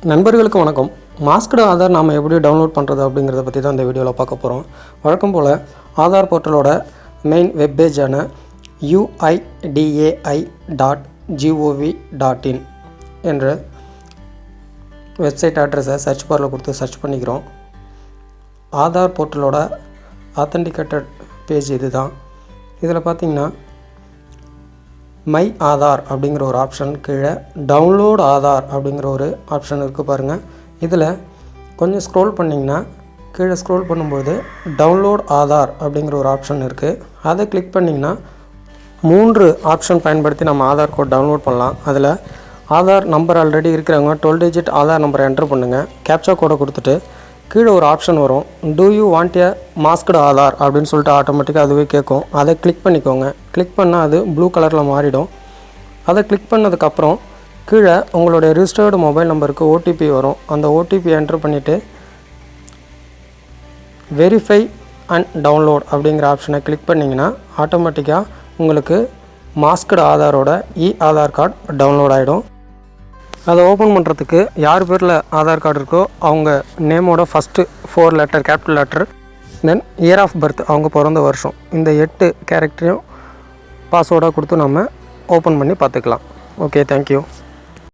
நண்பர்களுக்கு வணக்கம். மாஸ்க்டு ஆதார் நாம் எப்படி டவுன்லோட் பண்ணுறது அப்படிங்கிறத பற்றி தான் இந்த வீடியோவில் பார்க்க போகிறோம். வழக்கம் போல் ஆதார் போர்ட்டலோட மெயின் வெப் பேஜான uidai.gov.in என்ற வெப்சைட் அட்ரஸை சர்ச் பாரில் கொடுத்து சர்ச் பண்ணிக்கிறோம். ஆதார் போர்ட்டலோட ஆத்தென்டிகேட்டட் பேஜ் இது தான். இதில் பார்த்திங்கன்னா மை ஆதார் அப்படிங்கிற ஒரு ஆப்ஷன் கீழே டவுன்லோட் ஆதார் அப்படிங்கிற ஒரு ஆப்ஷன் இருக்குது பாருங்கள். இதில் கொஞ்சம் ஸ்க்ரோல் பண்ணிங்கன்னா கீழே ஸ்க்ரோல் பண்ணும்போது டவுன்லோட் ஆதார் அப்படிங்கிற ஒரு ஆப்ஷன் இருக்குது. அதை கிளிக் பண்ணிங்கன்னா 3 ஆப்ஷன் பயன்படுத்தி நம்ம ஆதார் கோட் டவுன்லோட் பண்ணலாம். அதில் ஆதார் நம்பர் ஆல்ரெடி இருக்கிறவங்க 12 டிஜிட் ஆதார் நம்பரை என்டர் பண்ணுங்கள். கேப்சா கோடை கொடுத்துட்டு கீழே ஒரு ஆப்ஷன் வரும், do you want a masked Aadhaar அப்படின்னு சொல்லிட்டு ஆட்டோமேட்டிக்காக அதுவே கேட்கும். அதை கிளிக் பண்ணிக்கோங்க. கிளிக் பண்ணால் அது ப்ளூ கலரில் மாறிடும். அதை கிளிக் பண்ணதுக்கப்புறம் கீழே உங்களுடைய ரிஜிஸ்டர்டு மொபைல் நம்பருக்கு ஓடிபி வரும். அந்த ஓடிபி என்டர் பண்ணிவிட்டு வெரிஃபை அண்ட் டவுன்லோட் அப்படிங்கிற ஆப்ஷனை கிளிக் பண்ணிங்கன்னா ஆட்டோமேட்டிக்காக உங்களுக்கு மாஸ்க்டு ஆதாரோட ஆதார் கார்டு டவுன்லோட் ஆகிடும். அதை ஓப்பன் பண்ணுறதுக்கு யார் பேரில் ஆதார் கார்டு இருக்கோ அவங்க நேமோட first 4 letter capital letter, then year of birth அவங்க பிறந்த வருஷம், இந்த 8 கேரக்டரையும் பாஸ்வேர்டாக கொடுத்து நம்ம ஓப்பன் பண்ணி பார்த்துக்கலாம். Okay, thank you.